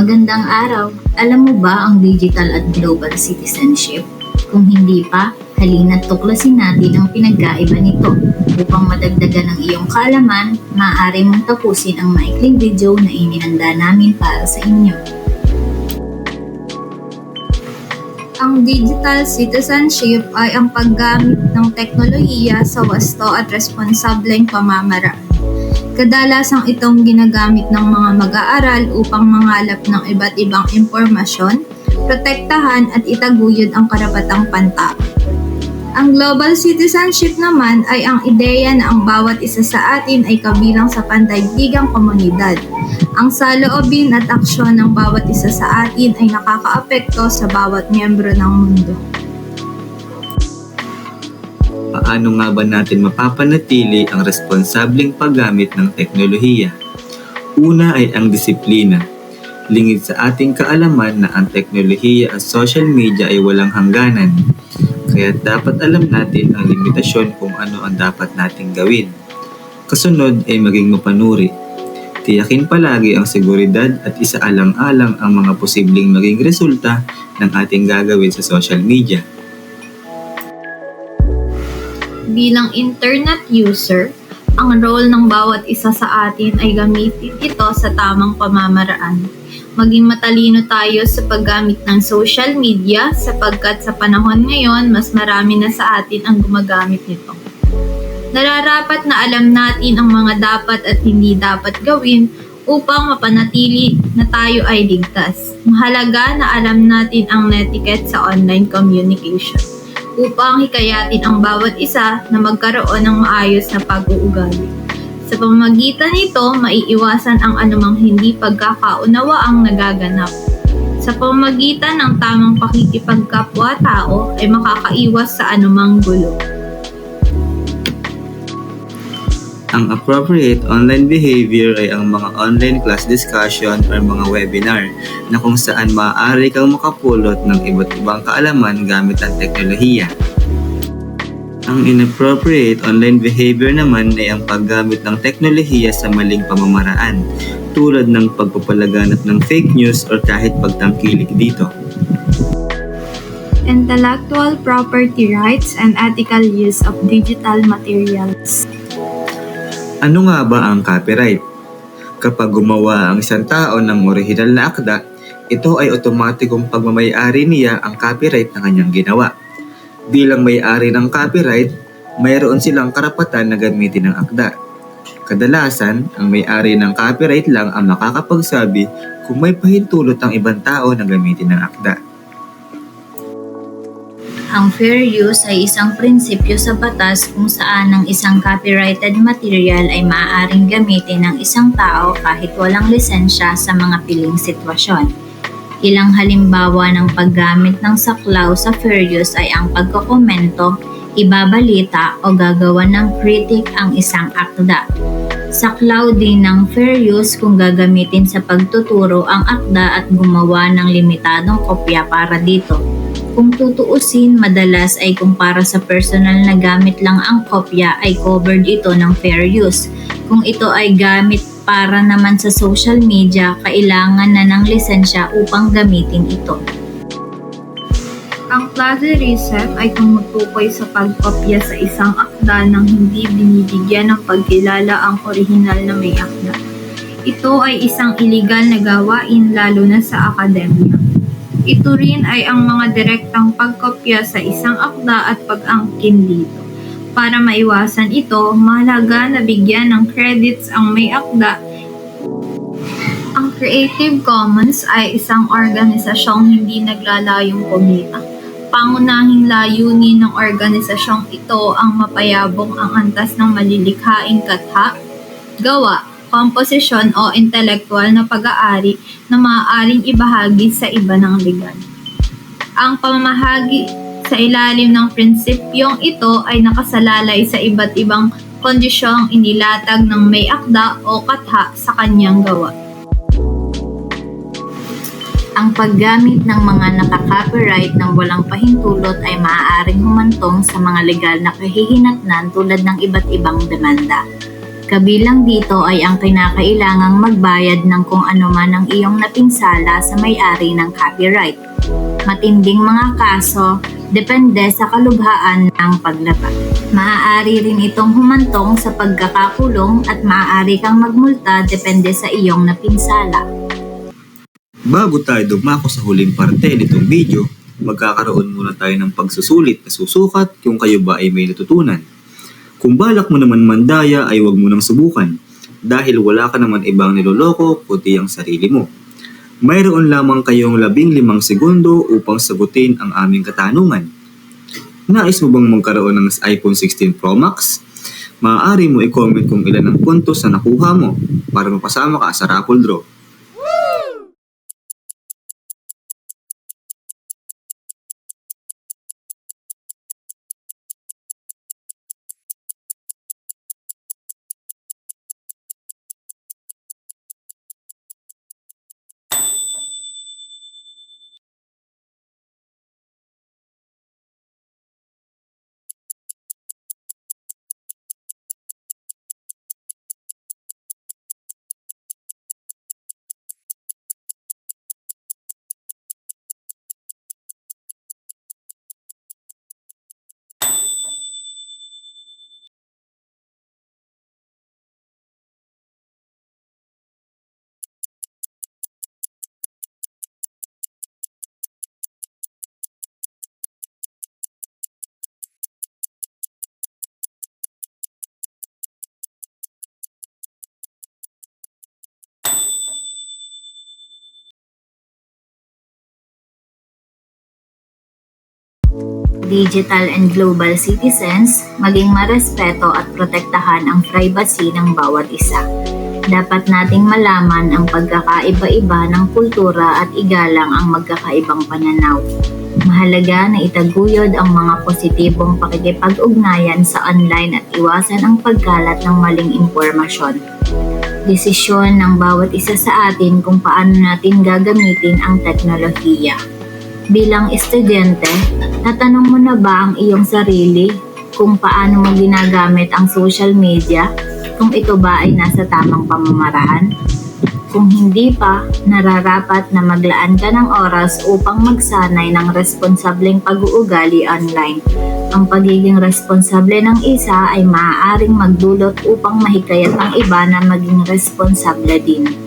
Magandang araw! Alam mo ba ang digital at global citizenship? Kung hindi pa, halina't tuklasin natin ang pinagkaiba nito. Upang madagdagan ang iyong kaalaman, maaari mong tapusin ang maikling video na inihanda namin para sa inyo. Ang digital citizenship ay ang paggamit ng teknolohiya sa wasto at responsableng pamamaraan. Kadalasang itong ginagamit ng mga mag-aaral upang mangalap ng iba't ibang impormasyon, protektahan at itaguyod ang karapatang pantao. Ang global citizenship naman ay ang ideya na ang bawat isa sa atin ay kabilang sa pandaigdigang komunidad. Ang saloobin at aksyon ng bawat isa sa atin ay nakakaapekto sa bawat miyembro ng mundo. Paano nga ba natin mapapanatili ang responsableng paggamit ng teknolohiya? Una ay ang disiplina. Lingid sa ating kaalaman na ang teknolohiya at social media ay walang hangganan. Kaya dapat alam natin ang limitasyon kung ano ang dapat nating gawin. Kasunod ay maging mapanuri. Tiyakin palagi ang seguridad at isaalang-alang ang mga posibleng maging resulta ng ating gagawin sa social media. Bilang internet user, ang role ng bawat isa sa atin ay gamitin ito sa tamang pamamaraan. Maging matalino tayo sa paggamit ng social media sapagkat sa panahon ngayon, mas marami na sa atin ang gumagamit nito. Nararapat na alam natin ang mga dapat at hindi dapat gawin upang mapanatili na tayo ay ligtas. Mahalaga na alam natin ang netiquette sa online communication upang hikayatin ang bawat isa na magkaroon ng maayos na pag-uugali. Sa pamamagitan nito, maiiwasan ang anumang hindi pagkakaunawaang nagaganap. Sa pamamagitan ng tamang pakikipagkapwa-tao ay makakaiwas sa anumang gulo. Ang appropriate online behavior ay ang mga online class discussion or mga webinar na kung saan maaari kang makapulot ng iba't ibang kaalaman gamit ang teknolohiya. Ang inappropriate online behavior naman ay ang paggamit ng teknolohiya sa maling pamamaraan, tulad ng pagpapalaganap ng fake news or kahit pagtangkilik dito. Intellectual property rights and ethical use of digital materials. Ano nga ba ang copyright? Kapag gumawa ang isang tao ng orihinal na akda, ito ay otomatikong pagmamay-ari niya ang copyright na kanyang ginawa. Bilang may-ari ng copyright, mayroon silang karapatan na gamitin ang akda. Kadalasan, ang may-ari ng copyright lang ang makakapagsabi kung may pahintulot ang ibang tao na gamitin ang akda. Ang fair use ay isang prinsipyo sa batas kung saan ang isang copyrighted material ay maaaring gamitin ng isang tao kahit walang lisensya sa mga piling sitwasyon. Ilang halimbawa ng paggamit ng saklaw sa fair use ay ang pagkokomento, ibabalita o gagawa ng critic ang isang akda. Saklaw din ng fair use kung gagamitin sa pagtuturo ang akda at gumawa ng limitadong kopya para dito. Kung tutuusin, madalas ay kung para sa personal na gamit lang ang kopya ay covered ito ng fair use. Kung ito ay gamit para naman sa social media, kailangan na ng lisensya upang gamitin ito. Ang plagiarism ay tumutukoy sa pagkopya sa isang akda nang hindi binibigyan ng pagkilala ang orihinal na may akda. Ito ay isang iligal na gawain lalo na sa akademya. Ito rin ay ang mga direktang pagkopya sa isang akda at pag-angkin dito. Para maiwasan ito, mahalaga na bigyan ng credits ang may akda. Ang Creative Commons ay isang organisasyong hindi naglalayong kumita. Pangunahing layunin ng organisasyong ito ang mapayabong ang antas ng malilikhaing katha, gawa, komposisyon o intelektual na pag-aari na maaaring ibahagi sa iba ng legal. Ang pamamahagi sa ilalim ng prinsipyong ito ay nakasalalay sa iba't ibang kondisyong inilatag ng may akda o katha sa kanyang gawa. Ang paggamit ng mga naka-copyright ng walang pahintulot ay maaaring humantong sa mga legal na kahihinatnan tulad ng iba't ibang demanda. Kabilang dito ay ang kinakailangang magbayad ng kung ano man ang iyong napinsala sa may-ari ng copyright. Matinding mga kaso, depende sa kalubhaan ng paglabag. Maaari rin itong humantong sa pagkakakulong at maaari kang magmulta depende sa iyong napinsala. Bago tayo dumako sa huling parte nitong video, magkakaroon muna tayo ng pagsusulit na susukat kung kayo ba ay may natutunan. Kung balak mo naman mandaya ay huwag mo nang subukan dahil wala ka naman ibang niloloko kundi ang sarili mo. Mayroon lamang kayong 15 segundo upang sagutin ang aming katanungan. Nais mo bang magkaroon ng iPhone 16 Pro Max? Maaari mo i-comment kung ilan ang puntos na nakuha mo para mapasama ka sa raffle draw. Digital and global citizens, maging marespeto at protektahan ang privacy ng bawat isa. Dapat nating malaman ang pagkakaiba-iba ng kultura at igalang ang magkakaibang pananaw. Mahalaga na itaguyod ang mga positibong pakikipag-ugnayan sa online at iwasan ang pagkalat ng maling impormasyon. Desisyon ng bawat isa sa atin kung paano natin gagamitin ang teknolohiya. Bilang estudyante, natanong mo na ba ang iyong sarili kung paano mo ginagamit ang social media? Kung ito ba ay nasa tamang pamamaraan? Kung hindi pa, nararapat na maglaan ka ng oras upang magsanay ng responsableng pag-uugali online. Ang pagiging responsable ng isa ay maaaring magdulot upang mahikayat ang iba na maging responsable din.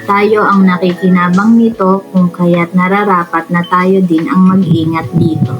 Tayo ang nakikinabang nito kung kaya't nararapat na tayo din ang mag-ingat dito.